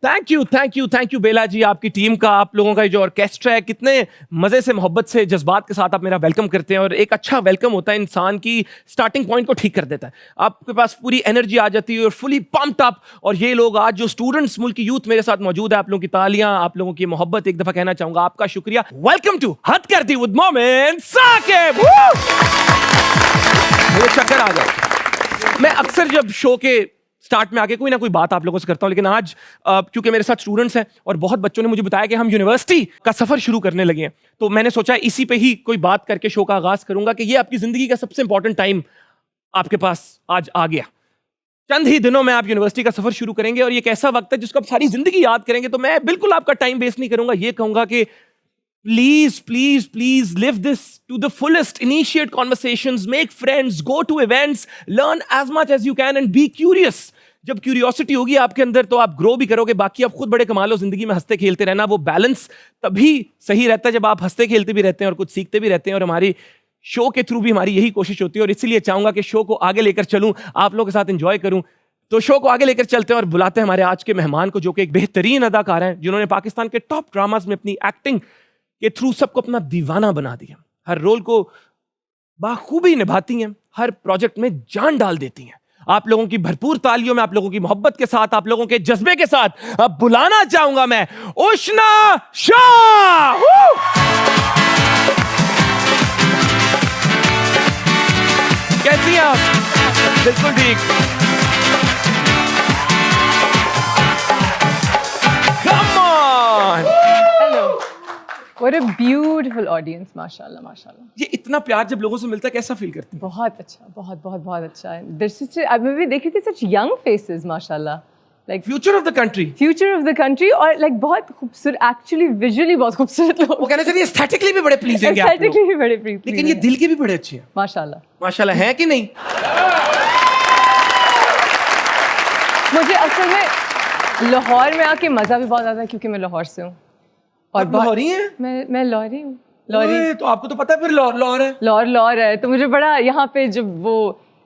Thank you बेला जी, आपकी team का, आप लोगों का जो ऑर्केस्ट्रा है, कितने मजे से, मोहब्बत से, जज्बात के साथ आप मेरा वेलकम करते हैं। और एक अच्छा वेलकम होता है इंसान की स्टार्टिंग पॉइंट को ठीक कर देता है। आपके पास पूरी एनर्जी आ जाती है और फुली पम्प्ड अप। और ये लोग आज जो स्टूडेंट्स, मुल्क की यूथ मेरे साथ मौजूद है, आप लोगों की तालियां, आप लोगों की मोहब्बत, एक दफा कहना चाहूंगा आपका शुक्रिया। वेलकम टू हद कर दी विद मोमिन साकिब। मुझे चक्कर आ गया। मैं अक्सर जब शो के स्टार्ट में आके कोई ना कोई बात आप लोगों से करता हूं, लेकिन आज क्योंकि मेरे साथ स्टूडेंट्स हैं और बहुत बच्चों ने मुझे बताया कि हम यूनिवर्सिटी का सफर शुरू करने लगे हैं, तो मैंने सोचा इसी पे ही कोई बात करके शो का आगाज करूंगा कि ये आपकी जिंदगी का सबसे इंपॉर्टेंट टाइम आपके पास आज आ गया। चंद ही दिनों में आप यूनिवर्सिटी का सफर शुरू करेंगे और ये एक ऐसा वक्त है जिसको आप सारी जिंदगी याद करेंगे। तो मैं बिल्कुल आपका टाइम वेस्ट नहीं करूंगा, ये कहूंगा कि please live this to the fullest. Initiate conversations, make friends, go to events, learn as much as you can and be curious. जब क्यूरियोसिटी होगी आपके अंदर तो आप ग्रो भी करोगे, बाकी आप खुद बड़े कमाल हो। जिंदगी में हंसते खेलते रहना, वो बैलेंस तभी सही रहता है जब आप हंसते खेलते भी रहते हैं और कुछ सीखते भी रहते हैं। और हमारी शो के थ्रू भी हमारी यही कोशिश होती है और इसीलिए चाहूंगा कि शो को आगे लेकर चलूं, आप लोगों के साथ एंजॉय करूं। तो शो को आगे लेकर चलते हैं और बुलाते हैं हमारे आज के मेहमान को, जो कि एक बेहतरीन अदाकार हैं, जिन्होंने पाकिस्तान के टॉप ड्रामाज में अपनी एक्टिंग के थ्रू सबको अपना दीवाना बना दिया। हर रोल को बाखूबी निभाती हैं, हर प्रोजेक्ट में जान डाल देती हैं। आप लोगों की भरपूर तालियों में, आप लोगों की मोहब्बत के साथ, आप लोगों के जज्बे के साथ अब बुलाना चाहूंगा मैं उष्णा शाह। कैसी हैं आप? बिल्कुल ठीक। Come on! What a beautiful audience, माशाल्लाह माशाल्लाह। ये इतना प्यार जब लोगों से मिलता है कैसा फील करती है? बहुत अच्छा, बहुत अच्छा है। There's such a, मैं भी देखी थी such young faces, माशाल्लाह। Like future of the country. future of the country और like बहुत खूबसूरत, actually visually बहुत खूबसूरत लोग। वो कहना चाहिए एस्थेटिकली भी बड़े प्लीजिंग हैं आप लोग। Aesthetically भी बड़े pleasing लेकिन ये हैं। दिल के भी बड़े अच्छे हैं। माशाल्लाह। माशाल्लाह है कि नहीं? मुझे असल में लाहौर में आके मज़ा भी बहुत आता है क्योंकि मैं लाहौर से हूँ। आप लाहौरी हैं? मैं लाहौरी हूँ। ओए, तो आपको तो पता है फिर लाहौर है। लाहौर है, तो मुझे बड़ा यहाँ पे जब वो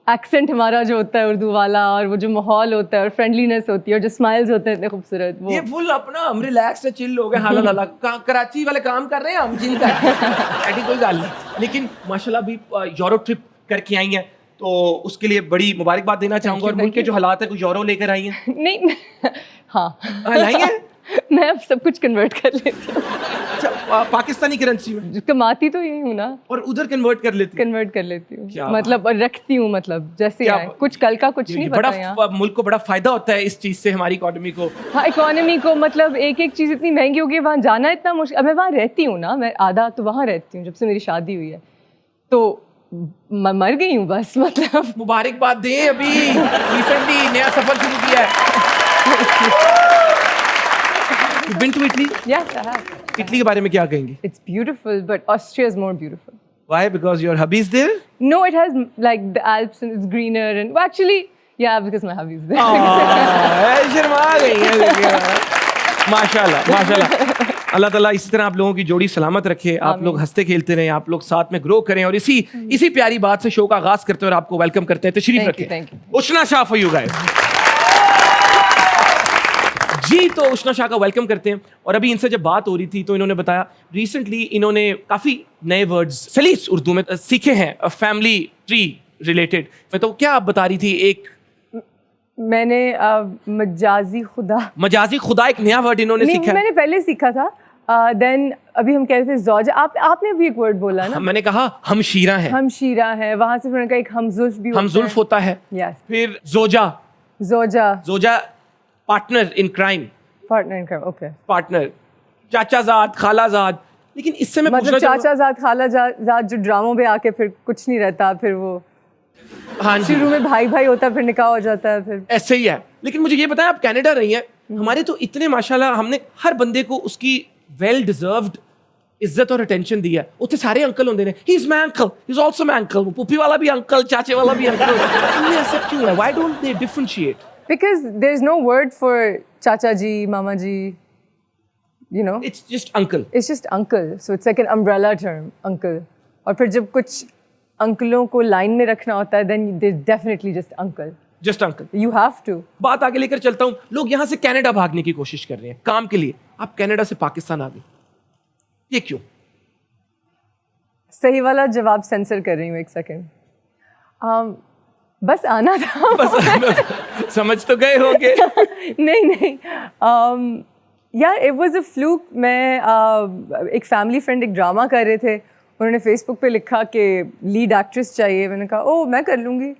एक्सेंट हमारा जो होता है उर्दू वाला, और वो जो माहौल होता है और फ्रेंडलीनेस होती है और जो स्माइल्स होते हैं इतने खूबसूरत, वो ये फुल अपना हम रिलैक्स है, चिल हो गए, हाला कराची वाले काम कर रहे हैं, हम चिल कर रहे हैं। ऐसी कोई गल नहीं। लेकिन माशाल्लाह भी यूरोप ट्रिप करके आई हैं, तो उसके लिए बड़ी मुबारकबाद देना चाहूंगा। और मुल्क के जो हालात है, कुछ यूरो लेकर आई हैं? नहीं, हाँ लाई हैं? मैं अब सब कुछ कन्वर्ट कर लेती हूँ। अच्छा, पाकिस्तानी करेंसी में कमाती तो यही हूँ ना, और उधर कन्वर्ट कर लेती कन्वर्ट कर लेती हूँ, मतलब और रखती हूँ, मतलब जैसे आए, कुछ कल का कुछ नहीं पता यहाँ। बड़ा मुल्क को बड़ा फायदा होता है इस चीज से, हमारी इकोनॉमी को। हाँ, इकोनॉमी को, मतलब एक एक चीज़ इतनी महंगी हो गई, वहाँ जाना इतना मुश्किल। अब मैं वहाँ रहती हूँ ना, मैं आधा तो वहाँ रहती हूँ जब से मेरी शादी हुई है, तो मर गई हूँ बस, मतलब। मुबारकबाद दें, अभी रिसेंटली नया सफर शुरू किया है। You've been to Italy? Yes, I have. Italy के बारे में क्या कहेंगे? It's beautiful, but Austria is more beautiful. Why? Because your hubby is there? No, it has like the Alps and it's greener and well, actually, yeah, because my hubby is there. Sharma गई है। माशाल्लाह माशाल्लाह। अल्लाह ताला इसी तरह आप लोगों की जोड़ी सलामत रखे, आप लोग हंसते खेलते रहें, आप लोग साथ में ग्रो करें। और इसी प्यारी बात से शो का आगाज करते हैं और आपको वेलकम करते हैं। तशरीफ रखें। Thank you. Ushna Shah for you guys. जी, तो उष्णा शाह का वेलकम करते हैं। और अभी इनसे जब बात हो रही थी तो इन्होंने बताया रिसेंटली इन्होंने काफी नए वर्ड्स सलीस उर्दू में सीखे हैं, फैमिली ट्री रिलेटेड। तो क्या आप बता रही थी? एक मैंने मजाजी खुदा एक नया वर्ड इन्होंने सीखा है। मैंने पहले सीखा था, देन अभी हम कह रहे थे ज़ौजा। आपने भी एक वर्ड बोला ना? मैंने कहा हमशीरा है, वहां से फिर एक हमजुल्फ भी होता है। यस। फिर जोजा partner in crime, okay. Partner, चाचाजाद, खालाजाद। लेकिन इससे मैं मतलब चाचाजाद, खालाजाद जो ड्रामों में आके फिर कुछ नहीं रहता, फिर वो हाँ जी, शुरू में भाई होता है, फिर निकाह हो जाता है, फिर ऐसे ही है। लेकिन मुझे ये बताएं, आप कनाडा रही हैं, हमारे तो इतने माशाल्लाह, हमने हर बंदे को उसकी वेल डिजर्व्ड इज्जत और अटेंशन दी है। उत्थे सारे अंकल होंगे ने, he is my uncle, he is also my uncle, puppy वाला भी अंकल, चाचे वाला भी अंकल। ये ऐसा क्यों है? Why don't they differentiate? Because there's no word for chacha ji, mama ji, you know. It's just uncle. It's just uncle. So it's like an umbrella term, uncle. और फिर जब कुछ अंकलों को लाइन में रखना होता है, then there's definitely just uncle. Just uncle. You have to. बात आगे लेकर चलता हूं। लोग यहां से कनाडा भागने की कोशिश कर रहे हैं काम के लिए, आप कनाडा से पाकिस्तान आ गए, ये क्यों? सही वाला जवाब सेंसर कर रही हूँ, एक सेकंड। बस आना था। बस समझ तो गए होंगे। नहीं यार, इट वाज अ फ्लूक। मैं एक फैमिली फ्रेंड एक ड्रामा कर रहे थे, उन्होंने फेसबुक पे लिखा कि लीड एक्ट्रेस चाहिए। मैंने कहा ओह मैं कर लूँगी।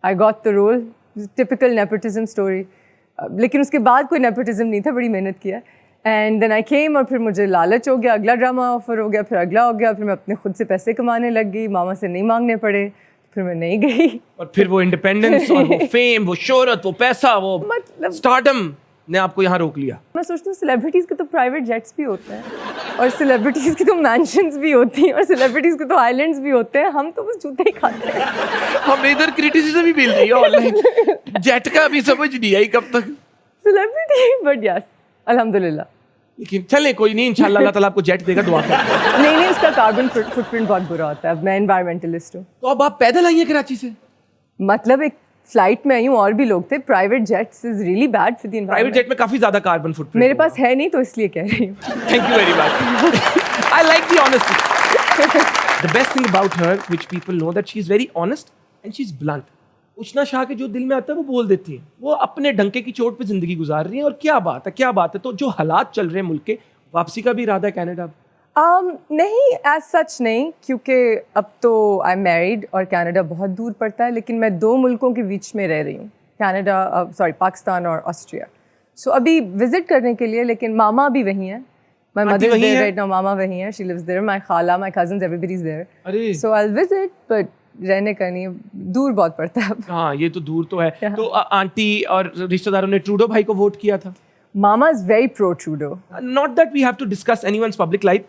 I got the role. Typical nepotism story, लेकिन उसके बाद कोई नेपोटिज्म नहीं था, बड़ी मेहनत किया। एंड देन आई केम, और फिर मुझे लालच हो गया, अगला ड्रामा ऑफर हो गया, फिर अगला हो गया, फिर मैं अपने खुद से पैसे कमाने लग गई, मामा से नहीं मांगने पड़े, फिर मैं नहीं गई। और फिर वो इंडिपेंडेंस और वो फेम, वो शोहरत, वो पैसा, वो मतलब स्टारडम ने आपको यहाँ रोक लिया। मैं सोचती हूँ सेलिब्रिटीज़ के तो प्राइवेट जेट्स भी होते हैं, और सेलिब्रिटीज़ की तो मैंशंस भी होती हैं, और सेलिब्रिटीज़ के तो आइलैंड्स भी होते हैं। हम तो बस जूते ही खाते हैं। हमें इधर क्रिटिसिज्म भी मिल रही है ऑनलाइन। जेट का अभी समझ नहीं आई कब तक। सेलिब्रिटी, बट यस अल्हम्दुलिल्लाह। लेकिन चले कोई नहीं, इंशाल्लाह अल्लाह ताला आपको जेट देगा, दुआ करें। नहीं, उसका कार्बन फुटप्रिंट बहुत बुरा होता है। अब मैं एनवायरमेंटलिस्ट हूँ। तो अब आप पैदल आई हैं कराची से? मतलब एक फ्लाइट में आई हूँ, और भी लोग थे। Private jets is really bad for the private environment. Jet में काफी ज्यादा कार्बन फुटप्रिंट मेरे पास है नहीं, तो इसलिए कह रही हूँ। Thank you very much. I like the honesty. The best thing about her which people know that she is very honest and she is blunt. Ushna Shah के जो दिल में आता है वो बोल देती है, वो अपने डंके की चोट पे जिंदगी गुजार रही है। और क्या बात है, क्या बात है। तो जो हालात चल रहे हैं मुल्क के, वापसी का भी इरादा है कनाडा? नहीं, एज सच नहीं, क्योंकि अब तो आई एम मैरिड और कनाडा बहुत दूर पड़ता है। लेकिन मैं 2 मुल्कों के बीच में रह रही हूँ, कनाडा पाकिस्तान और ऑस्ट्रिया। सो अभी विजिट करने के लिए, लेकिन मामा भी वहीं है। My mother is there right now, मामा वहीं है, शी लिव्स देयर, माय खाला, my cousins, everybody is there. So I will visit, but रहने का नहीं, दूर बहुत पड़ता है। हाँ, ये तो दूर तो है। तो आंटी और रिश्तेदारों ने ट्रूडो भाई को वोट किया था? मामा is very pro Trudeau. Not that we have to discuss anyone's public life.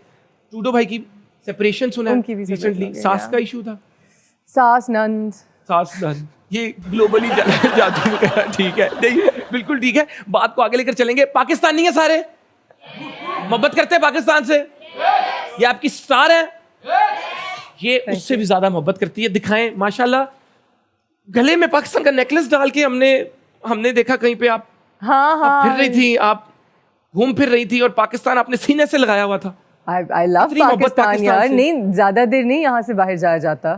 Trudeau भाई की सेपरेशन सुना उनकी भी रिसेंटली, separation हो गई, सास yeah. का इशू था। सास नंद, ये ग्लोबली जादू का। ठीक है, नहीं बिल्कुल ठीक है। बात को आगे लेकर चलेंगे। पाकिस्तानी है सारे, मोहब्बत करते हैं पाकिस्तान से। ये आपकी स्टार है, ये उससे भी ज्यादा मोहब्बत करती है। दिखाएं माशाल्लाह, गले में पाकिस्तान का नेकलेस डाल के हमने देखा कहीं पे आप हाँ फिर रही थी, आप घूम फिर रही थी और पाकिस्तान आपने सीने से लगाया हुआ था। आई लव इतनी मोहब्बत पाकिस्तान यार। से। नहीं, ज्यादा देर नहीं यहाँ से बाहर जाया जाता।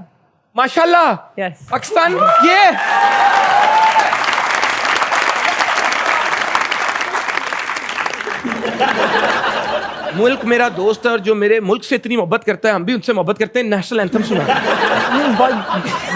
माशाल्लाह। Yes. पाकिस्तान ये मुल्क मेरा दोस्त है, और जो मेरे मुल्क से इतनी मोहब्बत करता है, हम भी उनसे मोहब्बत करते हैं। नेशनल एंथम सुना। बहुत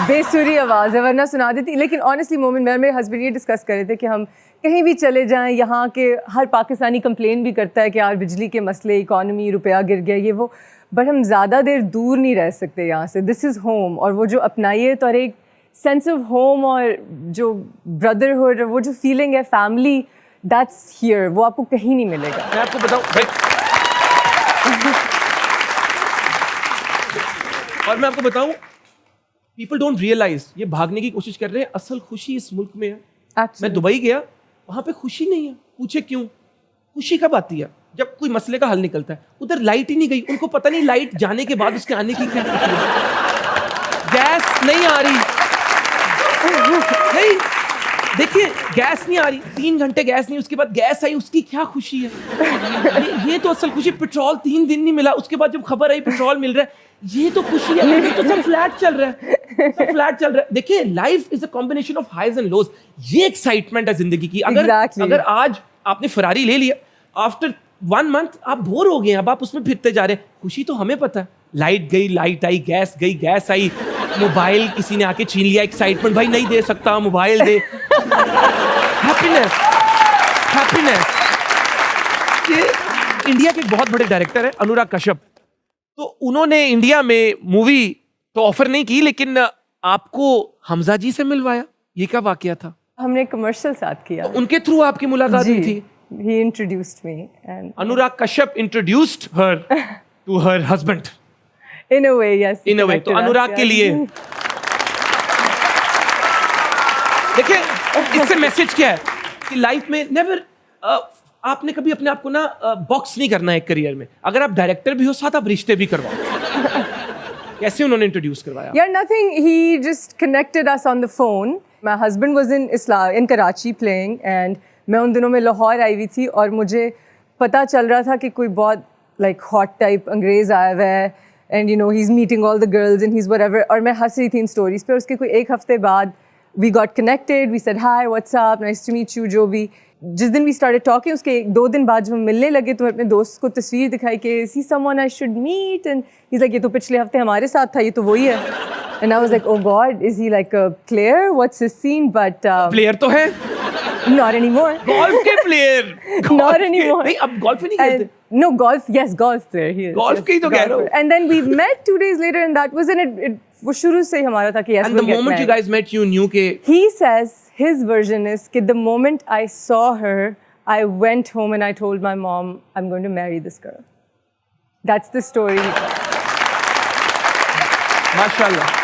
बेसुरी आवाज़ है, वरना सुना देती। लेकिन ऑनेस्टली मोमेंट, मैं मेरे हस्बैंड ये डिस्कस कर रहे थे कि हम कहीं भी चले जाएं, यहाँ के हर पाकिस्तानी कंप्लेन भी करता है कि यार बिजली के मसले, इकॉनमी, रुपया गिर गया, ये वो। बट हम ज़्यादा देर दूर नहीं रह सकते यहाँ से। दिस इज़ होम, और वो जो अपनाइए और एक सेंस ऑफ होम और जो ब्रदरहुड, वो जो फीलिंग है फैमिली, दैट्स हियर, वो आपको कहीं नहीं मिलेगा। मैं आपको बताऊं और मैं आपको बताऊं, पीपल डोंट रियलाइज, ये भागने की कोशिश कर रहे हैं, असल खुशी इस मुल्क में है। मैं दुबई गया, वहां पे खुशी नहीं है। पूछे क्यों? खुशी कब आती है? जब कोई मसले का हल निकलता है। उधर लाइट ही नहीं गई, उनको पता नहीं लाइट जाने के बाद उसके आने की क्या खुशी है। गैस नहीं आ रही, नहीं देखिए गैस नहीं आ रही, 3 घंटे गैस नहीं, उसके बाद गैस आई, उसकी क्या खुशी है। ये तो असल खुशी। पेट्रोल 3 दिन नहीं मिला, उसके बाद जब खबर आई पेट्रोल मिल रहा है, ये तो खुशी है। ये तो सब फ्लैट चल रहा है, सब फ्लैट चल रहा है। देखिए life is a combination of highs and lows. ये एक्साइटमेंट है जिंदगी की। अगर आज आपने फरारी ले लिया, आफ्टर 1 मंथ आप बोर हो गए, अब आप उसमें फिरते जा रहे हैं। खुशी तो हमें पता है, लाइट गई, लाइट आई, गैस गई, गैस आई, मोबाइल किसी ने आके छीन लिया, एक्साइटमेंट, भाई नहीं दे सकता, मोबाइल दे। Happiness, happiness. ये इंडिया के एक बहुत बड़े डायरेक्टर है अनुराग कश्यप, तो उन्होंने इंडिया में मूवी तो ऑफर नहीं की, लेकिन आपको हमजा जी से मिलवाया। ये क्या वाकया था? हमने कमर्शियल साथ किया, तो उनके थ्रू आपकी मुलाकात हुई थी। He introduced me and Anurag Kashyap introduced her to her husband. In a way, yes. In a way, तो अनुराग के लिए देखिए इससे मैसेज क्या है कि लाइफ में नेवर आपने कभी अपने आप को ना बॉक्स नहीं करना है एक करियर में। अगर आप डायरेक्टर भी हो, साथ आप रिश्ते भी करवाओ। कैसे उन्होंने इंट्रोड्यूस करवाया? Yeah, nothing. He just connected us on the phone. My husband was in Karachi playing, and मैं उन दिनों में लाहौर आई हुई थी और मुझे पता चल रहा था कि कोई बहुत like hot type अंग्रेज आया हुआ है, and you know he's meeting all the girls and he's whatever, और मैं हंस रही थी इन stories पे. उसके कोई एक हफ्ते बाद we got connected, we said hi, what's up, nice to meet you, जो भी. जिस दिन we started talking, उसके 2 दिन बाद जब हम मिलने लगे तो मैं अपने दोस्त को तस्वीर दिखाई कि is he someone I should meet, and he's like ये तो पिछले हफ्ते हमारे साथ था, ये तो वही है. And I was like, oh God, is he like a player? What's his scene? But player तो है, not anymore. golf के प्लेयर. Not anymore. नहीं, अब golf नहीं खेलते. No, golf, yes, golf player. He is. Golf yes, के ही तो कह रहा हूँ. And then we met 2 days later, and that was it. वो शुरू से ही हमारा था कि yes, And we'll the get moment you married. guys met, you knew के He says his version is कि the moment I saw her, I went home and I told my mom, I'm going to marry this girl. That's the story. माशाल्लाह.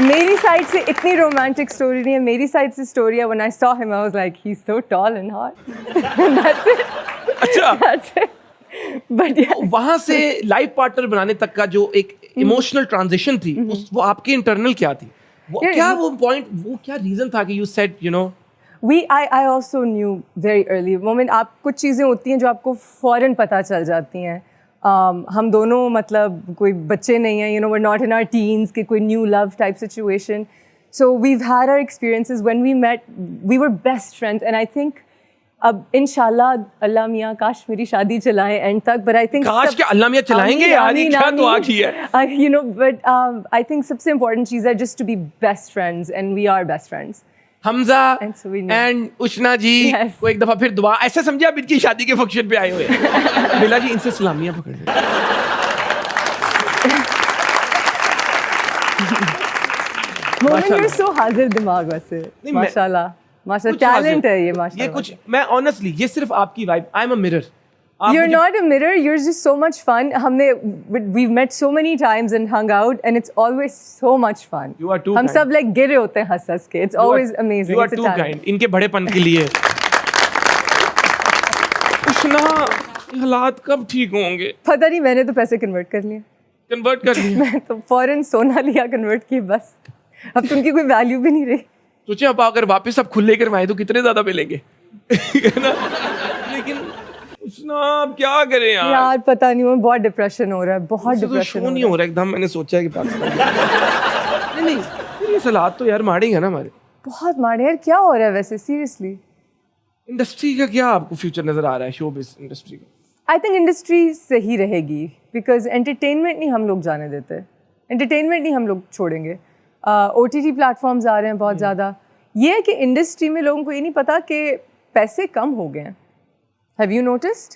मेरी side से इतनी romantic story नहीं है. मेरी side से story है when I saw him, I was like, he's so tall and hot. That's it. अच्छा. That's it. But yeah. वहां से लाइफ पार्टनर बनाने तक का जो एक इमोशनल ट्रांजिशन थी, उस वो आपकी इंटरनल क्या थी? वो Yeah, क्या वो पॉइंट, वो क्या रीजन था कि you said you know I also knew very early. Moment आप कुछ चीज़ें होती हैं जो आपको फ़ौरन पता चल जाती हैं. हम दोनों मतलब कोई बच्चे नहीं हैं, you know, we're not in our teens कि कोई new love type situation. So we've had our experiences. When we met, we were best friends, and I think अब इंशाल्लाह अल्लाह मियाँ काश मेरी शादी चलाएं एंड तक. But I think काश क्या अल्लाह मियाँ चलाएंगे यार, ये क्या दुआ की है? You know, but I think सबसे important चीज़ है just to be best friends, and we are best friends. Hamza And so we know. And Ushna ji Yes. को एक दफा फिर दुआ, ऐसे समझे आप इनकी शादी के फंक्शन पे आए हुए हैं. बिला जी इनसे सलामियां पकड़ लें. मोमेंट you're so हाजिर दिमाग वैसे. नहीं, मैं- माशाल्लाह माशाल्लाह कुछ टैलेंट हाजिर- है ये ये माशाल्लाह. कुछ मैं ऑनेस्टली ये सिर्फ आपकी vibe. I am a mirror. You're not a mirror, you're just so much fun. We've met so many times and hung out, and it's always so much fun. You are too हम kind. सब like गिरे होते हैं हंस के. It's always amazing. You are It's a too talent. kind. इनके बड़ेपन के लिए. उष्णा, ये हालात कब ठीक होंगे? पता नहीं, मैंने तो पैसे कन्वर्ट कर लिए. कन्वर्ट कर लिया. मैं तो फौरन सोना लिया, कन्वर्ट किए, बस. अब तो उनकी कोई वैल्यू भी नहीं रही. सोचे आप अगर वापस आप खुले करवाए तो कितने ज्यादा मिलेंगे. है ना? लेकिन उष्णा आप क्या करें यार? यार पता नहीं, मुझे बहुत डिप्रेशन हो रहा है, बहुत तो डिप्रेशन शो नहीं हो रहा एकदम. मैंने सोचा है कि पाकिस्तान नहीं ये सलाद तो यार मारेंगे ना हमारे. बहुत मारे यार. क्या हो रहा है वैसे सीरियसली? इंडस्ट्री का क्या आपको फ्यूचर नजर आ रहा है, शो बिज इंडस्ट्री का? आई थिंक इंडस्ट्री सही रहेगी बिकॉज एंटरटेनमेंट नहीं हम लोग जाने देते. एंटरटेनमेंट नहीं हम लोग छोड़ेंगे. OTT प्लेटफॉर्म्स आ रहे हैं बहुत ज़्यादा. ये है कि इंडस्ट्री में लोगों को ये नहीं पता कि पैसे कम हो गए हैं. Have you noticed?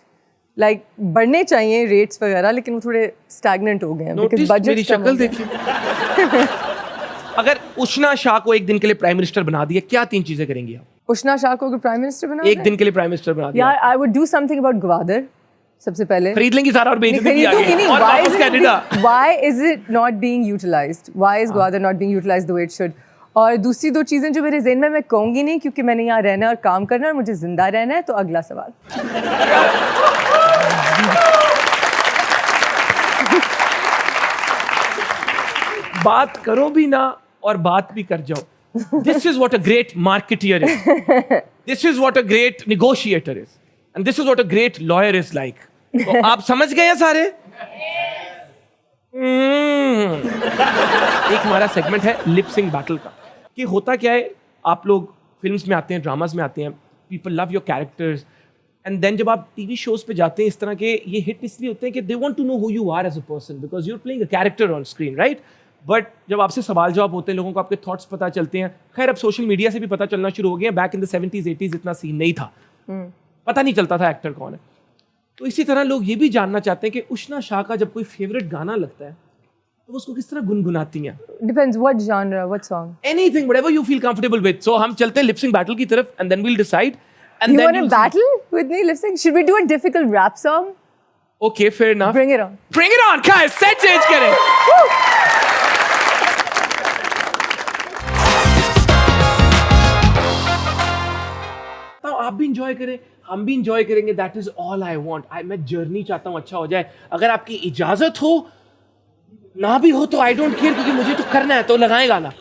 लाइक बढ़ने चाहिए रेट्स वगैरह, लेकिन वो थोड़े स्टैग्नेंट हो गए हैं नोटिस मेरी शक्ल देखिए. अगर उष्णा शाह को एक दिन के लिए प्राइम मिनिस्टर बना दिया, क्या 3 चीजें करेंगी आप? उष्णा शाह को प्राइम मिनिस्टर बना एक दिन के लिए प्राइम मिनिस्टर बना दिया. यार I would do something about Gwadar. सबसे पहले खरीद लेंगी सारा और बेच देंगी आगे. और वापस Canada. why is it not being utilized? Why is Gwadar not being utilized the way it should? और दूसरी 2 चीज़ें जो मेरे ज़हन में, मैं कहूँगी नहीं क्योंकि मैंने यहाँ रहना है और काम करना है और मुझे जिंदा रहना है. तो अगला सवाल. बात करो भी ना और बात भी कर जाओ. This is what a great marketeer is. This is what a great negotiator is. And this is what a great lawyer is like. तो आप समझ गए हैं सारे? एक हमारा सेगमेंट है लिप सिंक बैटल का. कि होता क्या है, आप लोग फिल्म्स में आते हैं, ड्रामास में आते हैं, people love your characters, and then जब आप टीवी शोज पे जाते हैं इस तरह के, ये हिट इसलिए होते हैं कि they want to know who you are as a person because you are playing a character on screen, right? But जब आपसे सवाल जवाब होते हैं, लोगों को आपके थॉट्स पता चलते हैं. खैर अब सोशल मीडिया से भी पता चलना शुरू हो गया. Back in the 70s 80s इतना सीन नहीं था, पता नहीं चलता था एक्टर कौन है. तो इसी तरह लोग ये भी जानना चाहते हैं कि उष्णा शाह का जब कोई फेवरेट गाना लगता है तो वो उसको किस तरह गुनगुनाती हैं. Depends what genre, what song. Anything, whatever you feel comfortable with. So हम चलते हैं लिप सिंक बैटल की तरफ and then we'll decide. And You then want to you'll see. battle with me, lip sync? Should we do a difficult rap song? Okay, fair enough. Bring it on. Bring it on, guys. Set change करें. तो आप भी enjoy करें, हम भी enjoy करेंगे. That is all I want. मैं journey चाहता हूँ अच्छा हो जाए. अगर आपकी इजाजत हो, ना भी हो तो I don't care, क्योंकि मुझे तो करना है, तो लगाएं गाना.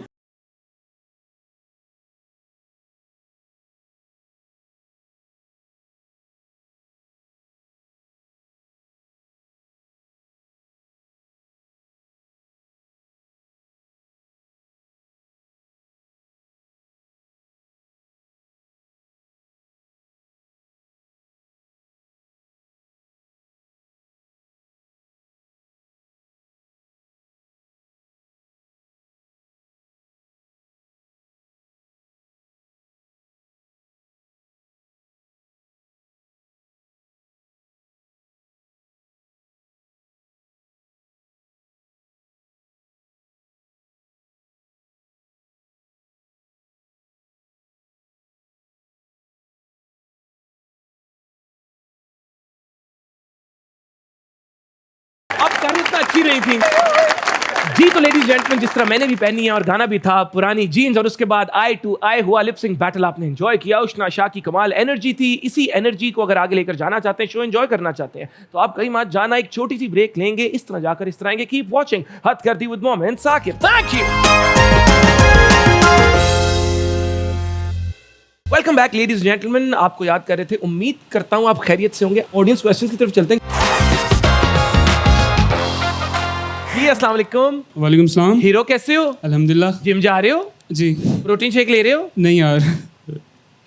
अब कर इतना अच्छी नहीं थी जी। तो लेडीज जेंटलमैन, जिस तरह मैंने भी पहनी है और गाना भी था पुरानी जीन्स, और उसके बाद आई टू आई हुआ लिप सिंक बैटल आपने एंजॉय किया। उष्णा शाह की कमाल एनर्जी थी। इसी एनर्जी को अगर आगे लेकर जाना चाहते हैं, शो एंजॉय करना चाहते हैं, तो आप कहीं मत जाना, एक छोटी सी ब्रेक लेंगे, इस तरह जाकर इस तरह आएंगे। कीप वॉचिंग हद करती with Momin Saqib. Thank you. Welcome back ladies gentleman. आपको याद कर रहे थे, उम्मीद करता हूं आप खैरियत से होंगे। ऑडियंस क्वेश्चंस की तरफ चलते हैं जी। अस्सलाम वालेकुम। वालेकुम सलाम। हीरो कैसे हो? अल्हम्दुलिल्लाह। जिम जा रहे हो? जी। प्रोटीन शेक ले रहे हो? नहीं यार,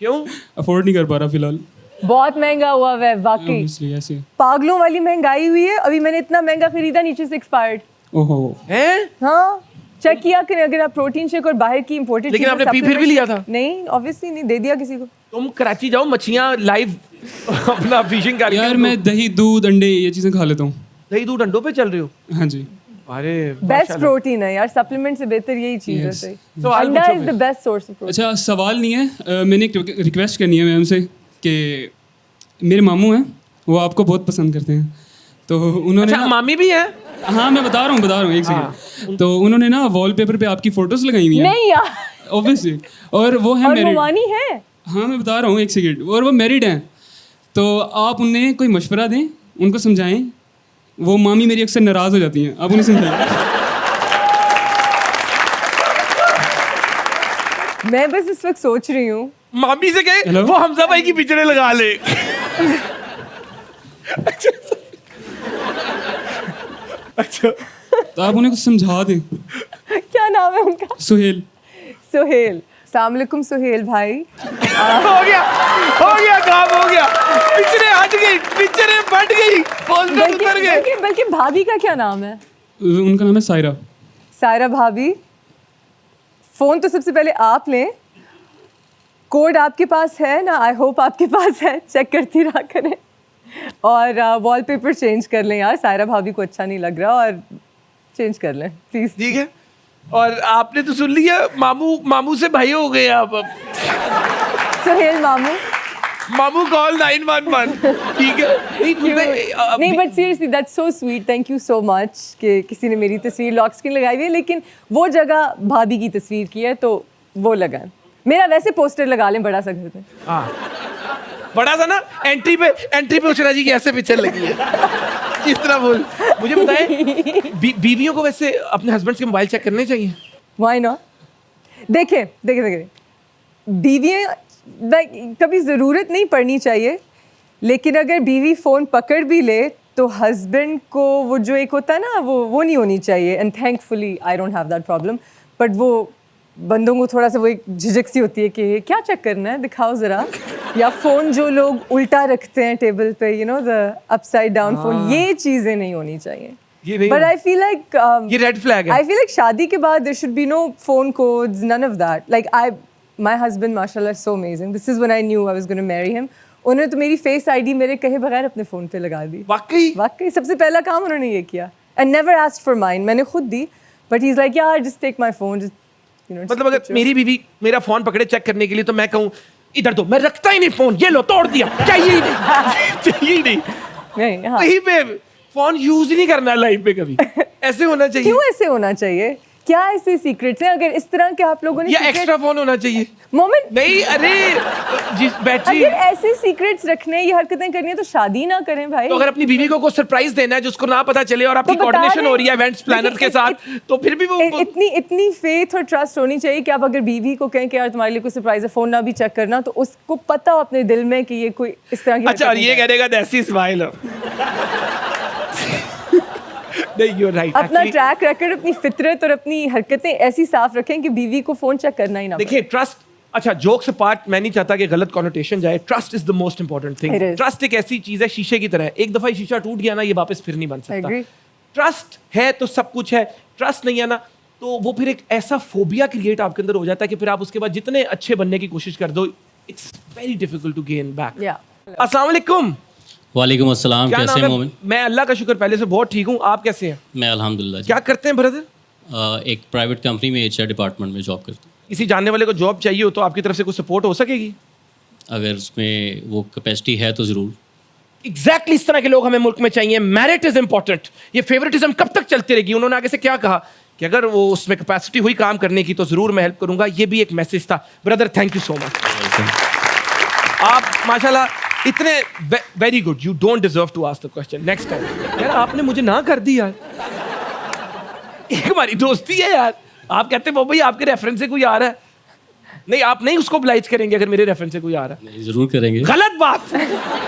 क्यों? अफोर्ड नहीं कर पा रहा फिलहाल। बहुत महंगा हुआ है वाकई, इसलिए ऐसे। पागलों वाली महंगाई हुई है। अभी मैंने इतना महंगा खरीदा, नीचे से एक्सपायर्ड। ओहो। हैं? हाँ, चेक किया कि अगर आप प्रोटीन शेक और बाहर की इंपोर्टेड, लेकिन आपने पी फिर भी लिया था? नहीं, ऑब्वियसली नहीं, दे दिया किसी को। तुम कराची जाओ, मच्छियां लाइव अपना फिशिंग कर यार मैं दही दूध अंडे ये चीज़ें खा लेता हूँ। दही दूध अंडों पे चल रहे हो? हाँ जी। अरे बेस्ट प्रोटीन है यार, सप्लीमेंट से बेहतर यही चीज है। Yes. सही, सवाल अंडा पूछो इज द फिर। Best source of protein. अच्छा, सवाल नहीं है, मैंने एक रिक्वेस्ट करनी है मैम से कि मेरे मामू हैं, वो आपको बहुत पसंद करते हैं, तो उन्होंने अच्छा, मामी भी है? हाँ मैं बता रहा हूँ एक सेकंड। तो उन्होंने ना वॉलपेपर पे आपकी फोटोज लगाई हुई हैं नहीं यार, ऑब्वियसली, और वो है और मैरिड। मुमानी है। हाँ मैं बता रहा हूँ एक सेकंड, और वो मैरिड हैं, तो आप उन्हें कोई मशवरा दें, उनको समझाएं। वो मामी मेरी अक्सर नाराज़ हो जाती हैं, आप उन्हें समझाएं। मैं बस इस वक्त सोच रही हूँ, मामी से कहे Hello? वो हमजा भाई की पिक्चरें लगा ले। अच्छा, तो आप उन्हें कुछ समझा दें। क्या नाम है उनका? सुहेल। सुहेल। अस्सलाम वालेकुम सुहेल भाई। हो गया काम हो गया। पिक्चरें हट गई, पिक्चरें फट गई, पोस्टर उतर गए। बल्कि भाभी का क्या नाम है? उनका नाम है सायरा। सायरा भाभी, फोन तो सबसे पहले आप लें। कोड आपके पास है ना? आई होप आपके पास है, चेक करती रहा करें। और वॉलपेपर चेंज कर लें यार, सायरा भाभी को अच्छा नहीं लग रहा, और चेंज कर लें प्लीज। ठीक है। और आपने तो सुन लिया, मामू से भाई हो गए आप अब। सुहेल मामू। मामू कॉल 911। ठीक है। नहीं but seriously that's so sweet, thank you so much कि किसी ने मेरी तस्वीर लॉक स्क्रीन लगाई हुई है, लेकिन वो जगह भाभी की तस्वीर की है तो वो लगाएं। मेरा वैसे पोस्टर लगा लें बड़ा सा घर में। हाँ, बड़ा सा ना, एंट्री पे उषरा जी की ऐसे पिक्चर लगी है इस तरह। बोल, मुझे बताएं, बीवियों को वैसे अपने हस्बैंड के मोबाइल चेक करने चाहिए? Why not? देखें, बीवियाँ कभी ज़रूरत नहीं पड़नी चाहिए, लेकिन अगर बीवी फ़ोन पकड़ भी ले तो हस्बैंड को वो जो एक होता है ना, वो नहीं होनी चाहिए। And thankfully I don't have that problem, but वो बंदों को थोड़ा सा वो एक झिझक सी होती है कि क्या चेक करना है, दिखाओ ज़रा। या फ़ोन जो लोग उल्टा रखते हैं टेबल पे, you know, the upside down phone, ये चीज़ें नहीं होनी चाहिए। ये नहीं, बट आई फील लाइक ये रेड फ्लैग है। I feel like शादी के बाद there should be no phone codes, none of that. Like my husband, mashallah, is so amazing. This is when I knew I was going to marry him. उन्होंने तो मेरी face ID मेरे कहे बगैर अपने फ़ोन पे लगा दी। वाकई सबसे पहला काम उन्होंने ये किया। And never asked for mine. मैंने खुद दी, but he's like, yeah, just take my phone, just you know. मतलब अगर मेरी बीवी मेरा फोन पकड़े चेक करने के लिए, तो मैं कहूँ इधर दो, मैं रखता ही नहीं फोन, ये लो तोड़ दिया, चाहिए ही नहीं। चाहिए ही नहीं। नहीं, हाँ। कहीं पे फोन यूज ही नहीं करना लाइफ में कभी। ऐसे होना चाहिए। क्यों ऐसे होना चाहिए? क्या ऐसे सीक्रेट्स हैं? अगर इस तरह के आप लोगों ने या एक्स्ट्रा फोन होना चाहिए? मोमेंट नहीं, अरे जिस बैटरी, अगर ऐसे सीक्रेट्स रखने, ये हरकतें करनी है तो शादी ना करें भाई। तो अगर अपनी बीवी को सरप्राइज देना है जिसको ना पता चले और आपकी तो बता कोऑर्डिनेशन दें। हो रही है इवेंट्स प्लानर के साथ, तो फिर भी वो इतनी फेथ और ट्रस्ट होनी चाहिए कि आप अगर बीवी को कहें कि यार तुम्हारे लिए कोई सरप्राइज है, फोन ना भी चेक करना, तो उसको पता हो अपने दिल में कि ये कोई इस तरह की अच्छा, और ये करेगा दैसी स्माइल। नहीं, यू आर राइट। अपना ट्रैक रिकॉर्ड, अपनी फितरत और अपनी हरकतें ऐसी साफ रखें कि बीवी को फोन चेक करना ही ना पड़े। देखिए, ट्रस्ट, अच्छा जोक्स अपार्ट, मैं नहीं चाहता कि गलत कॉनोटेशन जाए। Trust is the most important thing. It is. Trust एक ऐसी चीज है शीशे की तरह, एक दफा शीशा टूट गया ना, ये वापस फिर नहीं बन I सकता। agree. ट्रस्ट है तो सब कुछ है, ट्रस्ट नहीं है ना, तो वो फिर एक ऐसा फोबिया क्रिएट आपके अंदर हो जाता है कि फिर आप उसके बाद जितने अच्छे बनने की कोशिश कर दो, it's very difficult to gain back. अस्सलाम वालेकुम। वालेकुम अस्सलाम, क्या कैसे नाम हैं है? मोमिन? मैं अल्लाह का शुक्र पहले से बहुत ठीक हूँ, आप कैसे हैं? मैं अल्हम्दुलिल्लाह जी। क्या करते हैं ब्रदर? एक प्राइवेट कंपनी में एचआर डिपार्टमेंट में जॉब करता हूँ। किसी जानने वाले को जॉब चाहिए हो तो आपकी तरफ से कुछ सपोर्ट हो सकेगी? अगर उसमें वो कैपेसिटी है तो ज़रूर। एग्जैक्टली इस तरह के लोग हमें मुल्क में चाहिए. Merit is important. ये फेवरेटिज्म कब तक चलती रहेगी? उन्होंने आगे से क्या कहा कि अगर वो उसमें कैपेसिटी हुई काम करने की तो जरूर मैं हेल्प करूंगा. ये भी एक मैसेज था. Brother thank you so much. आप माशाल्लाह इतने very good. You don't deserve to ask the question next time. यार आपने मुझे ना कर दी यार. एक हमारी दोस्ती है यार. आप कहते हो भाई आपके रेफरेंस से कोई आ रहा है. नहीं आप नहीं उसको oblige करेंगे अगर मेरे रेफरेंस से कोई आ रहा है. नहीं, जरूर करेंगे. गलत बात.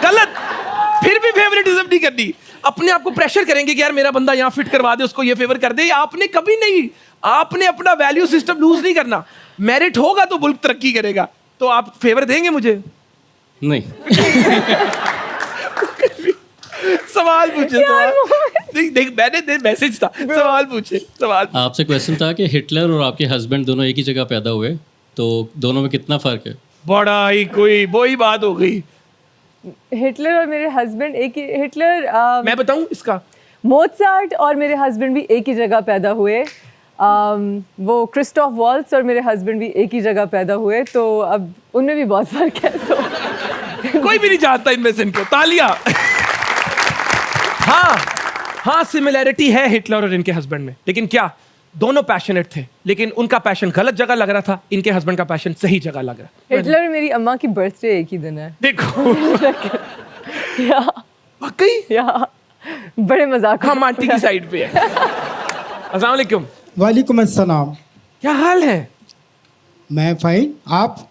गलत. फिर भी फेवरेटिज्म नहीं करनी. अपने आप को प्रेशर करेंगे कि यार मेरा बंदा यहाँ फिट करवा दे, उसको ये फेवर कर दे. आपने कभी नहीं. आपने अपना वैल्यू सिस्टम लूज नहीं करना. मेरिट होगा तो मुल्क तरक्की करेगा. तो आप फेवर देंगे मुझे? नहीं. सवाल पूछे. देख मैंने मैसेज था. सवाल पूछे. सवाल. आपसे क्वेश्चन था कि हिटलर और आपके हस्बैंड दोनों एक ही जगह पैदा हुए, तो दोनों में कितना फ़र्क है? बड़ा ही कोई वही बात हो गई. हिटलर और मेरे हस्बैंड एक ही. हिटलर मैं बताऊं इसका. मोज़ार्ट और मेरे हस्बैंड भी एक ही जगह पैदा हुए. वो क्रिस्टोफ वॉल्ट्ज और मेरे हस्बैंड भी एक ही जगह पैदा हुए, तो अब उनमें भी बहुत फर्क है. तो कोई भी नहीं जानता इनमें से. इनको तालियां. हाँ सिमिलैरिटी है हिटलर और इनके हस्बैंड में. लेकिन क्या दोनों पैशनेट थे, लेकिन उनका पैशन गलत जगह लग रहा था. इनके हस्बैंड का पैशन सही जगह लग रहा है. हिटलर और मेरी अम्मा की बर्थडे एक ही दिन है. देखो या वाकई या बड़े मजाक. हम आंटी की साइड पे है. अस्सलाम वालेकुम. वालेकुम अस्सलाम. क्या हाल है? मैं फाइन. आप?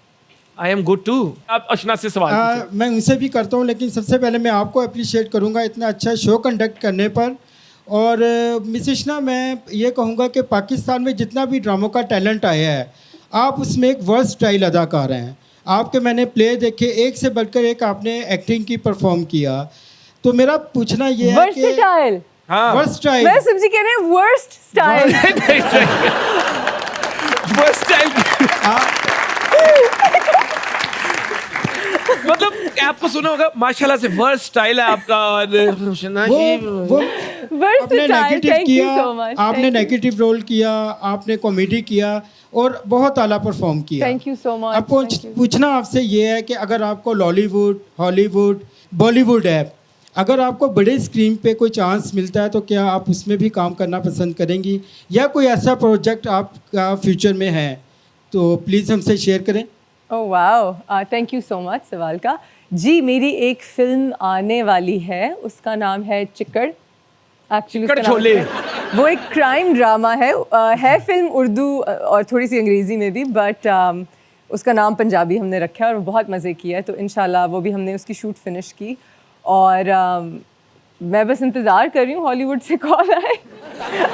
I am good too. आप अशना से सवाल पूछें. मैं उनसे भी करता हूँ, लेकिन सबसे पहले मैं आपको अप्रिशिएट करूँगा इतना अच्छा शो कंडक्ट करने पर. और मिसेस ना, मैं ये कहूँगा कि पाकिस्तान में जितना भी ड्रामों का टैलेंट आया है, आप उसमें एक वर्सटाइल अदाकार हैं. आपके मैंने प्ले देखे, एक से बढ़कर एक आपने एक्टिंग की परफॉर्म किया. तो मेरा पूछना ये है कि वर्सटाइल. हाँ वर्सटाइल. मैं समझी कह रहे हैं वर्स्ट स्टाइल. मतलब आपको सुना होगा माशाल्लाह से वर्स्ट स्टाइल है आपका. और वो आपने वर्सटाइल. नेगेटिव थैंक यू किया, सो मच. आपने नेगेटिव रोल किया, आपने कॉमेडी किया और बहुत आला परफॉर्म किया. Thank you so much. अब पूछना आपसे ये है कि अगर आपको लॉलीवुड, हॉलीवुड, बॉलीवुड है, अगर आपको बड़े स्क्रीन पे कोई चांस मिलता है तो क्या आप उसमें भी काम करना पसंद करेंगी, या कोई ऐसा प्रोजेक्ट आपका फ्यूचर में है तो प्लीज़ हमसे शेयर करें. Oh wow. Thank you so much सवाल का. जी मेरी एक फिल्म आने वाली है, उसका नाम है चिक्कड़. एक्चुअली छोले. वो एक क्राइम ड्रामा है फिल्म उर्दू और थोड़ी सी अंग्रेज़ी में भी, बट उसका नाम पंजाबी हमने रखा है और बहुत मज़े किया है. तो इंशाल्लाह वो भी हमने उसकी शूट फिनिश की. और मैं बस इंतज़ार कर रही हूँ हॉलीवुड से कॉल आए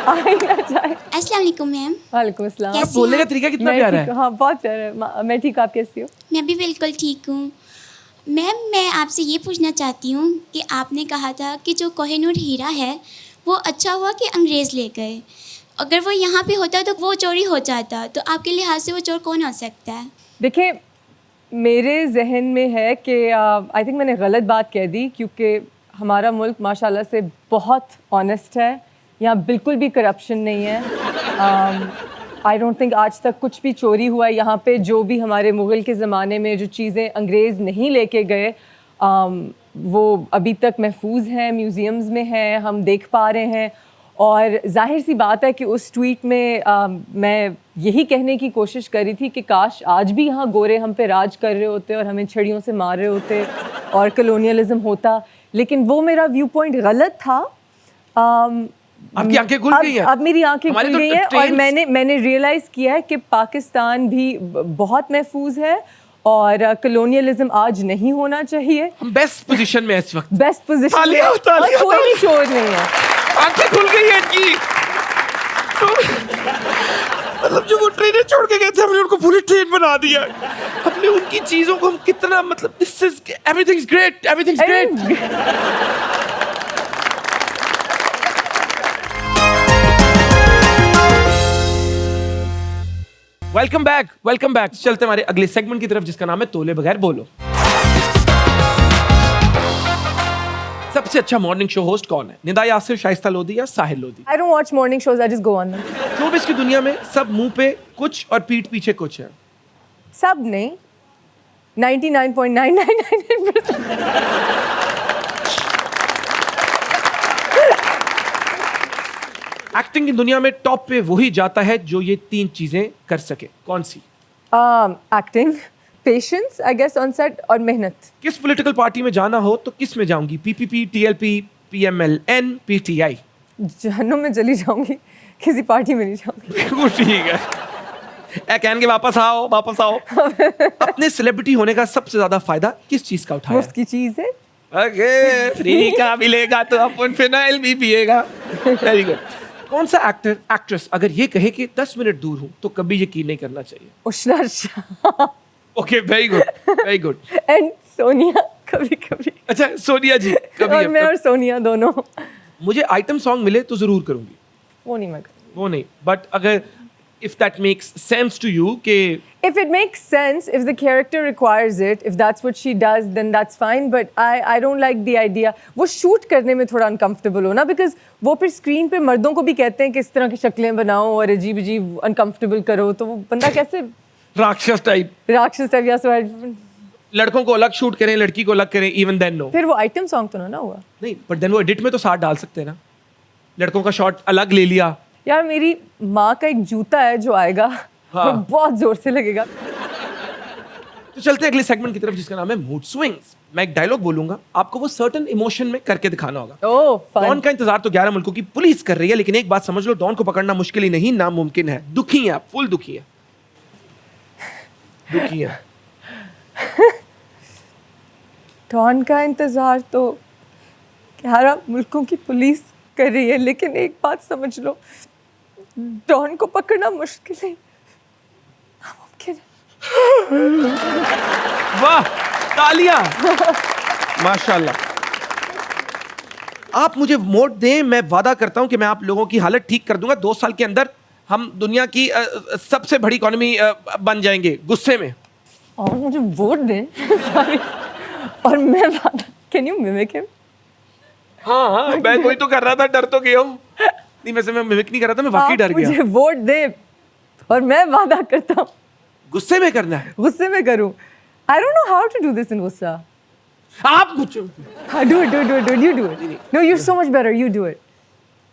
ना जाए. अस्सलाम वालेकुम मैम. वालेकुम अस्सलाम. कैसी बोलने का हैं? तरीका कितना मैं प्यारा ठीक है. हूँ. हाँ बहुत प्यारा है. मैं ठीक. आप कैसी हो? मैं भी बिल्कुल ठीक हूँ मैम. मैं आपसे ये पूछना चाहती हूँ कि आपने कहा था कि जो कोहिनूर हीरा है वो अच्छा हुआ कि अंग्रेज़ ले गए. अगर वो यहाँ पे होता तो वो चोरी हो जाता, तो आपके लिहाज से वो चोर कौन हो सकता है? देखिए मेरे जहन में है कि आई थिंक मैंने गलत बात कह दी, क्योंकि हमारा मुल्क माशाल्लाह से बहुत ऑनेस्ट है. यहाँ बिल्कुल भी करप्शन नहीं है. आई डोंट थिंक आज तक कुछ भी चोरी हुआ है यहाँ पे. जो भी हमारे मुग़ल के ज़माने में जो चीज़ें अंग्रेज़ नहीं लेके गए वो अभी तक महफूज हैं, म्यूज़ियम्स में हैं, हम देख पा रहे हैं. और जाहिर सी बात है कि उस ट्वीट में मैं यही कहने की कोशिश करी थी कि काश आज भी यहाँ गोरे हम पे राज कर रहे होते और हमें छड़ियों से मार रहे होते और कलोनियलिज्म होता. लेकिन वो मेरा व्यू पॉइंट गलत था. आपकी आंखें खुल गई हैं. अब मेरी आंखें खुल तो गई हैं और मैंने रियलाइज़ किया है कि पाकिस्तान भी बहुत महफूज है और कलोनियलिज्म आज नहीं होना चाहिए. हम बेस्ट पोजीशन में इस वक्त. Best position. तालियां, कोई भी शोर नहीं है. आंखें खुल गई हैं इनकी. मतलब जो वो ट्रेनें छोड़ के गए थे हमने उनको पूरी ट्रेन बना दिया. हमने उनकी चीजों को हम कितना मतलब this is everything's great. Everything's great. Welcome back. Welcome back. चलते हमारे अगले सेगमेंट की तरफ जिसका नाम है तोले बगैर बोलो. सबसे अच्छा मॉर्निंग शो होस्ट कौन है? निदा यासिर, शाइस्ता लोधी या साहिल Lodhi? I don't watch morning shows. I just go on them. Showbiz की दुनिया में सब मुंह पे कुछ और पीठ पीछे कुछ है. सब नहीं. 99.999%. एक्टिंग की दुनिया में टॉप पे वही जाता है जो ये 3 चीजें कर सके। कौन सी? Acting, patience I guess on set, और मेहनत। किस पॉलिटिकल पार्टी में जाना हो तो किस में जाऊंगी? PPP, TLP, PML, PTI? जहन्नुम में चली जाऊंगी, किसी पार्टी में नहीं जाऊंगी। ठीक है, कहन के वापस आओ, वापस आओ। अपने सेलिब्रिटी होने का सबसे ज्यादा फायदा किस चीज का उठाया? मुफ्त की चीज है। ओके, फ्री का मिलेगा तो अपन फिनाइल भी पिएगा। Very good. कौन सा एक्टर एक्ट्रेस अगर ये कहे कि 10 मिनट दूर हूं तो कभी यकीन नहीं करना चाहिए? Ushna Shah okay, very good, very good. And Sonia कभी कभी। अच्छा, सोनिया जी कभी और मैं और सोनिया दोनों। मुझे आइटम सॉन्ग मिले तो जरूर करूंगी। वो नहीं मैं करूँगी। वो नहीं, बट अगर if that makes sense to you कि If it makes sense, if the character requires it, if that's what she does, then that's fine. But I don't like the idea. वो shoot करने में थोड़ा uncomfortable हो ना, because वो फिर screen पे मर्दों को भी कहते हैं कि इस तरह की शक्लें बनाओ और अजीब अजीब uncomfortable करो, तो वो बंदा कैसे राक्षस टाइप राक्षस टाइप या सो लड़कों को अलग शूट करें, लड़की को अलग करें, इवन देन नो। फिर वो आइटम सॉन्ग तो ना हुआ नहीं, बट देन वो एडिट में तो साथ डाल सकते हैं ना। लड़कों का शॉट अलग ले लिया। यार। मेरी माँ का एक जूता है जो आएगा, हाँ। वो बहुत जोर से लगेगा। तो चलते हैं अगले सेगमेंट की तरफ जिसका नाम है मूड स्विंग्स। मैं एक डायलॉग बोलूंगा, आपको वो सर्टेन इमोशन में करके दिखाना होगा। ओह डॉन फन। का इंतजार तो 11 मुल्कों की पुलिस कर रही है, लेकिन एक बात समझ लो, डॉन को पकड़ना मुश्किल ही नहीं, नामुमकिन है। दुखी है आप, फुल दुखी है, दुखी है। डॉन का इंतजार तो 11 मुल्कों की पुलिस कर रही है, लेकिन एक बात समझ लो, डॉन को पकड़ना मुश्किल है, नामुमकिन है। वाह, तालियां, माशाल्लाह। आप मुझे वोट दें, मैं वादा करता हूं कि मैं आप लोगों की हालत ठीक कर दूंगा। 2 साल के अंदर हम दुनिया की सबसे बड़ी इकोनॉमी बन जाएंगे गुस्से में। और मुझे वोट दें Sorry. और मैं वादा, कैन यू मिमिक हिम? हाँ हाँ, मैं कोई तो कर रहा था, डर तो गया हूँ। नहीं, वैसे मैं मिमिक नहीं कर रहा था, मैं वाकई डर गया। मुझे वोट दे और मैं वादा करता हूँ गुस्से में करना है। गुस्से में करूँ। I don't know how to do this in गुस्सा। आप मुझे हाँ, do it, you do it. No, you're so much better, you do it.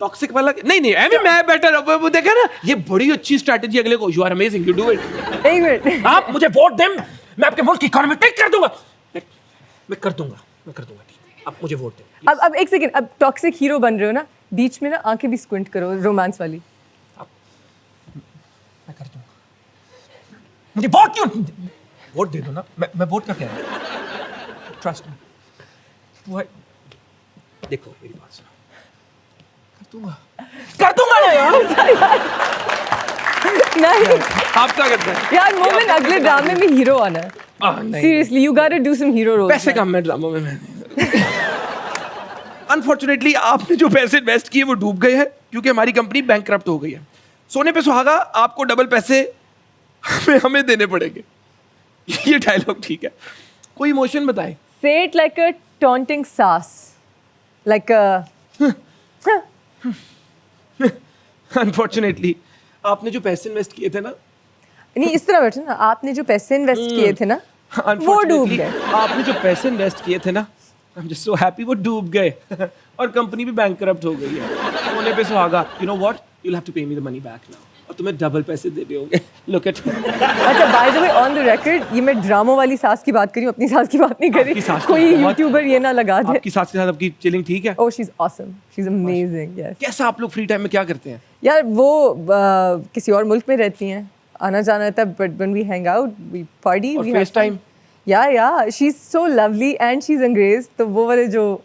Toxic वाला नहीं नहीं, अभी मैं बेटर वो देखा ना, ये बड़ी अच्छी स्ट्रैटेजी अगले को। You are amazing, you do it. एक मिनट। आप मुझे वोट दें, मैं आपके मुल्क की इकोनॉमी ठीक कर दूंगा। मैं कर दूंगा, ठीक है। आप मुझे वोट दें। अब एक सेकंड, अब टॉक्सिक हीरो बन रहे हो ना, बीच में ना आंखें भी स्क्विंट करो, रोमांस वाली। मैं कर दूंगा, मुझे वोट क्यों? वोट दे दो ना। मैं वोट का क्या है, ट्रस्ट मी। देखो मेरी बात सुनो, कर दूंगा ना यार। नहीं आप क्या करते हैं यार, मोमिन अगले ड्रामे में हीरो आना है। नहीं, seriously you got to do some hero roles. पैसे कम है ड्रामा में। मैंने अनफॉर्चुनेटली आपने जो पैसे इन्वेस्ट किए वो डूब गए हैं, क्योंकि हमारी कंपनी बैंकक्रप्ट हो गई है। सोने पे सुहागा, आपको डबल पैसे हमें देने पड़ेंगे। ये डायलॉग ठीक है, कोई इमोशन बताएं। Say it like a taunting sass, like a unfortunately आपने जो पैसे इन्वेस्ट किए थे ना, नहीं इस तरह बैठो ना, आपने जो पैसे इन्वेस्ट किए थे ना, वो डूब unfortunately, गए। आपने जो पैसे इन्वेस्ट किए थे ना, I am just so happy, वो डूब गए। और कंपनी भी बैंकक्रप्ट हो गई है। सोने पे सुहागा, you know what, you will have to pay me the money back now, और तुम्हें डबल पैसे देने होंगे। लुक एट अच्छा, by the way on the record, ये मैं ड्रामो वाली सास की बात करी हूँ, अपनी सास की बात नहीं करी। आपकी सास तो कोई बहुत- यूट्यूबर ये ना लगा दे। आपकी सास के साथ आपकी चिलिंग ठीक है? ओह she is awesome, she is amazing. Yes कैसा आप लोग फ्री टाइम में क्या करते हैं? यार, वो किसी और मुल्क में रहती हैं, आना जाना रहता है, but when we hang out we party, और वी हैव FaceTime? या she is so lovely and she is अंग्रेज। तो वो वाले जो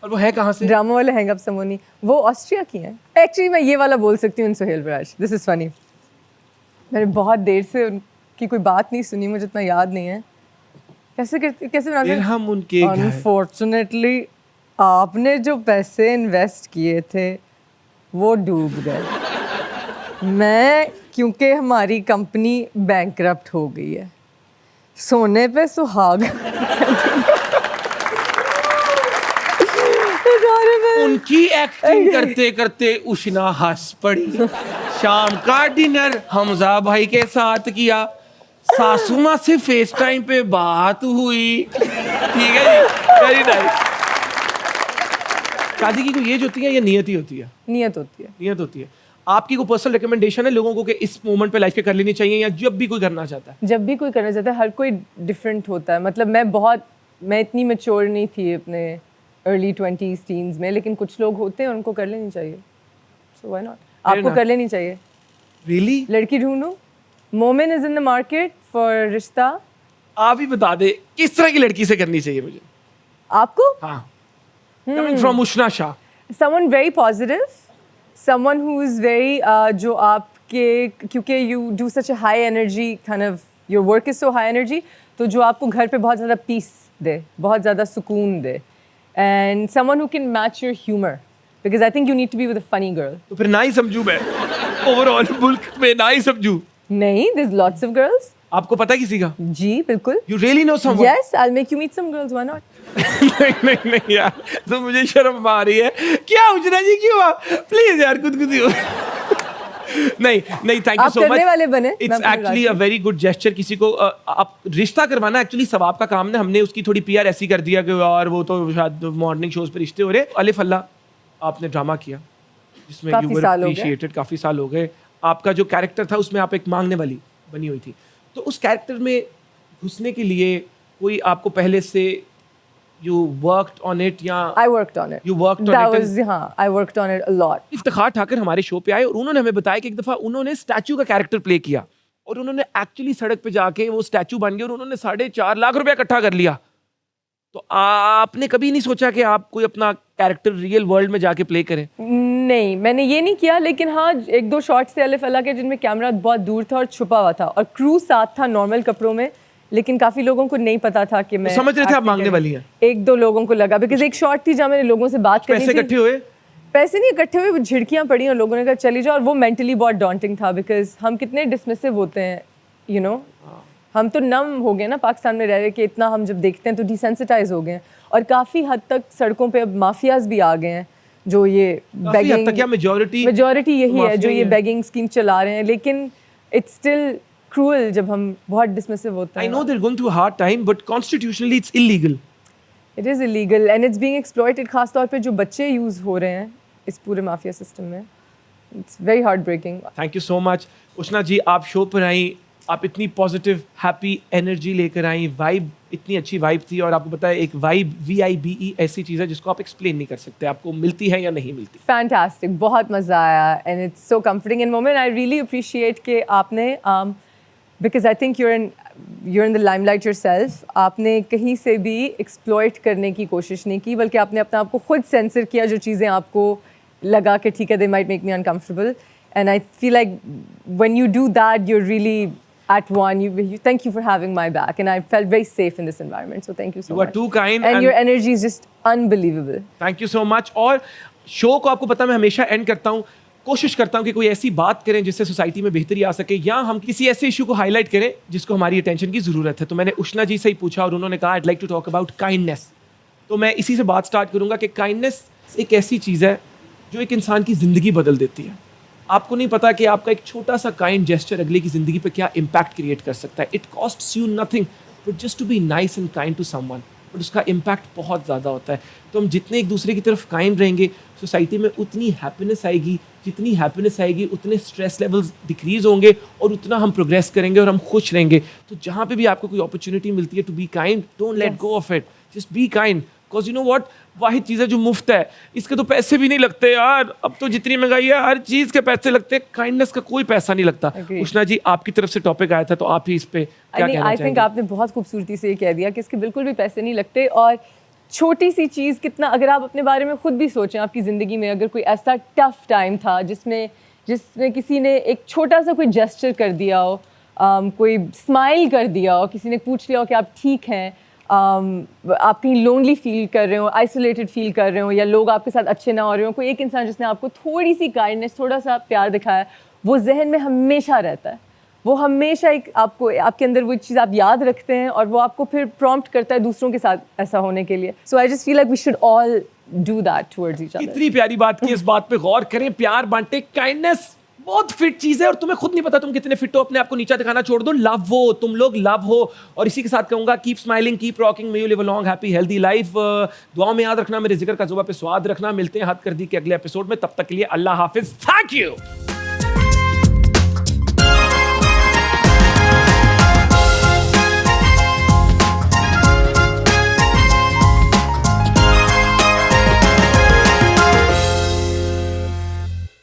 और वो है कहाँ से? ड्रामा वाले हैंग अप समोनी, वो ऑस्ट्रिया की हैं। एक्चुअली मैं ये वाला बोल सकती हूँ, सुहेल बराश, दिस इज फनी। मैंने बहुत देर से उनकी कोई बात नहीं सुनी, मुझे इतना याद नहीं है। कैसे बनाते हैं? हम उनके घर। अनफॉर्चुनेटली आपने जो पैसे इन्वेस्ट किए थे वो डूब गए। मैं, क्योंकि हमारी कंपनी बैंकक्रप्ट हो गई है, सोने पे सुहाग। उनकी एक्टिंग करते करते उष्णा हंस पड़ी। शाम का डिनर हमजा भाई के साथ किया, सासू माँ से फेस टाइम पे बात हुई। ठीक है जी, वेरी नाइस। शादी की कोई एज होती है या नियत ही होती है? नियत होती है। नियत होती है। आपकी कोई पर्सनल रिकमेंडेशन है लोगों को कि इस मोमेंट पे लाइफ के कर लेनी चाहिए या जब भी कोई करना चाहता है? जब भी कोई करना चाहता है, हर कोई डिफरेंट होता है। मतलब मैं इतनी मैच्योर नहीं थी अपने अर्ली 20s टीन्स में, लेकिन कुछ लोग होते हैं उनको कर लेनी चाहिए। So why not? आपको enough. कर लेनी चाहिए। रियली? लड़की ढूंढूं? Momin is in the market for रिश्ता। आप ही बता दे किस तरह की लड़की से करनी चाहिए मुझे? आपको हाँ, coming from Ushana Shah. someone very positive, someone who is very जो आपके, क्योंकि you do such a high energy kind of, your work is so high energy, तो जो आपको घर पे बहुत ज़्यादा peace दे, बहुत ज़्यादा सुकून दे, and someone who can match your humor, because I think you need to be with a funny girl. तो फिर ना ही समझू मैं, ओवरऑल मुल्क में ना ही समझू। नहीं, there's lots of girls. आपको पता है किसी का? जी बिल्कुल। You really know someone? Yes, I'll make you meet some girls. Why not? नहीं यार, तो मुझे शर्म आ रही है। क्या उजरा जी क्यों आप? प्लीज यार खुदकुशी हो। नहीं, थैंक यू आप सो मच। करने वाले बने, इट्स मैं आपको actually a very good gesture. किसी को आप रिश्ता करवाना एक्चुअली सवाब का काम है। हमने उसकी थोड़ी पीआर ऐसी कर दिया कि यार वो तो शायद मॉर्निंग शोज पे रिश्ते हो रहे। अलिफ अल्लाह आपने ड्रामा किया जिसमें काफी यू वर साल हो गए। अप्रिशिएटेड, काफी साल हो गए। आपका जो कैरेक्टर था उसमें आप एक मांगने वाली बनी हुई थी, तो उस कैरेक्टर में घुसने के लिए कोई आपको पहले से you worked on it या I worked on it. you worked on That it was, हाँ, I worked on it a lot. Iftikhar Thakur हमारे शो पे आए और उन्होंने हमें बताया कि एक दफ़ा उन्होंने स्टैचू का कैरेक्टर प्ले किया और उन्होंने एक्चुअली सड़क पे जाके वो स्टैचू बन गया और उन्होंने 4.5 लाख रुपया इकट्ठा कर लिया। तो आपने कभी नहीं सोचा कि आप कोई अपना कैरेक्टर रियल वर्ल्ड में जाके प्ले करें? नहीं, मैंने ये नहीं किया, लेकिन हाँ 1-2 शॉट्स थे अलिफ अल्लाह के जिनमें कैमरा बहुत दूर था और छुपा हुआ था और क्रू साथ था नॉर्मल कपड़ों में, लेकिन काफी लोगों को नहीं पता था कि मैं समझ रहे थे आप acting मांगने कर- वाली हैं? 1-2 लोगों को लगा, बिकॉज एक शॉट थी जहाँ मैंने लोगों से बात करी पैसे थी। इकट्ठे हुए? पैसे नहीं इकट्ठे हुए, वो झिड़कियाँ पड़ी और लोगों ने कहा चली जाओ, और वो मेंटली बहुत डॉन्टिंग था बिकॉज हम कितने डिसमिसिव होते हैं, यू नो। हम तो नम हो गए ना पाकिस्तान में रह रहे कि इतना हम जब देखते हैं तो डिसेंसिटाइज हो गए हैं, और काफ़ी हद तक सड़कों पे अब माफियाज भी आ गए हैं जो ये काफी हद तक क्या मेजॉरिटी यही है जो माफिया ही ये है। बेगिंग स्कीम चला रहे हैं, लेकिन इट्स स्टिल क्रूअल जब हम बहुत डिसमिसिव होते आई हैं। No they are going through hard time but constitutionally it's illegal. It is illegal and it's being exploited, खास तौर पे जो बच्चे यूज़ हो रहे हैं इस पूरे माफिया सिस्टम में। It's very heart breaking. Thank you so much Ushna ji, आप शो पर आई, आप इतनी पॉजिटिव हैप्पी एनर्जी लेकर आई, वाइब इतनी अच्छी वाइब थी। और आपको पता है एक वाइब VIBE ऐसी चीज़ है जिसको आप एक्सप्लेन नहीं कर सकते, आपको मिलती है या नहीं मिलती। फैंटास्टिक, बहुत मज़ा आया and it's so comforting in moment. I really appreciate कि आपने because I think you're in the limelight yourself, आपने कहीं से भी एक्सप्लॉइट करने की कोशिश नहीं की, बल्कि आपने अपने आप को खुद सेंसर किया जो चीज़ें आपको लगा कि ठीक है they might make me uncomfortable, and I feel like when you do that you're really at one. You thank you for having my back, and I felt very safe in this environment, so thank you so You much. are too kind and and- your energy is just unbelievable. Thank you so much. और show को आपको पता मैं हमेशा and करता हूँ, कोशिश करता हूँ कि कोई ऐसी बात करें जिससे सोसाइटी में बेहतरी आ सके, या हम किसी ऐसे इशू को हाईलाइट करें जिसको हमारी अटेंशन की ज़रूरत है। तो मैंने उष्णा जी से ही पूछा और उन्होंने कहा I'd like to talk about kindness। तो मैं इसी से बात स्टार्ट करूँगा कि काइंडनेस एक ऐसी चीज़ है जो एक इंसान की ज़िंदगी बदल देती है। आपको नहीं पता कि आपका एक छोटा सा काइंड जेस्चर अगले की ज़िंदगी पे क्या इम्पैक्ट क्रिएट कर सकता है। It costs you nothing but just to be nice and kind to someone, but उसका इम्पैक्ट बहुत ज़्यादा होता है। तो हम जितने एक दूसरे की तरफ काइंड रहेंगे, सोसाइटी में उतनी हैप्पीनेस आएगी, जितनी हैप्पीनेस आएगी उतने स्ट्रेस लेवल्स डिक्रीज होंगे और उतना हम प्रोग्रेस करेंगे और हम खुश रहेंगे। तो जहाँ पे भी आपको कोई अपॉर्चुनिटी मिलती है to be kind, don't let go of it, just be kind, because you know what, वाहिद चीज़ है जो मुफ्त है, इसके तो पैसे भी नहीं लगते यार। अब तो जितनी महंगाई है हर चीज़ के पैसे लगते हैं, काइंडनेस का कोई पैसा नहीं लगता। Agreed. उष्णा जी आपकी तरफ से टॉपिक आया था तो आप ही इस पे क्या कहना आई थिंक चाहेंगे? आपने बहुत खूबसूरती से ये कह दिया कि इसके बिल्कुल भी पैसे नहीं लगते, और छोटी सी चीज़ कितना, अगर आप अपने बारे में खुद भी सोचें, आपकी ज़िंदगी में अगर कोई ऐसा टफ टाइम था जिसमें किसी ने एक छोटा सा कोई जेस्चर कर दिया हो, कोई स्माइल कर दिया हो, किसी ने पूछ लिया हो कि आप ठीक हैं, आप कहीं लोनली फील कर रहे हो, आइसोलेटेड फील कर रहे हो, या लोग आपके साथ अच्छे ना हो रहे हो, कोई एक इंसान जिसने आपको थोड़ी सी काइंडनेस, थोड़ा सा प्यार दिखाया, वो जहन में हमेशा रहता है। वो हमेशा एक आपके अंदर वो चीज़ आप याद रखते हैं और वो आपको फिर प्रॉम्प्ट करता है दूसरों के साथ ऐसा होने के लिए। So I just feel like we should all do that towards each other. इतनी प्यारी बात की, इस बात पे गौर करें, प्यार बांटे, काइंडनेस बहुत फिट चीज है और तुम्हें खुद नहीं पता तुम कितने फिट हो. अपने आप को नीचा दिखाना छोड़ दो. लव हो, तुम लोग लव हो. और इसी के साथ कहूंगा keep smiling, keep rocking, may you live a long happy healthy life. दुआओं में याद रखना, मेरे जिक्र का जुबान पे स्वाद रखना. मिलते हैं हद कर दी के अगले एपिसोड में. तब तक के लिए अल्लाह हाफिज. Thank you.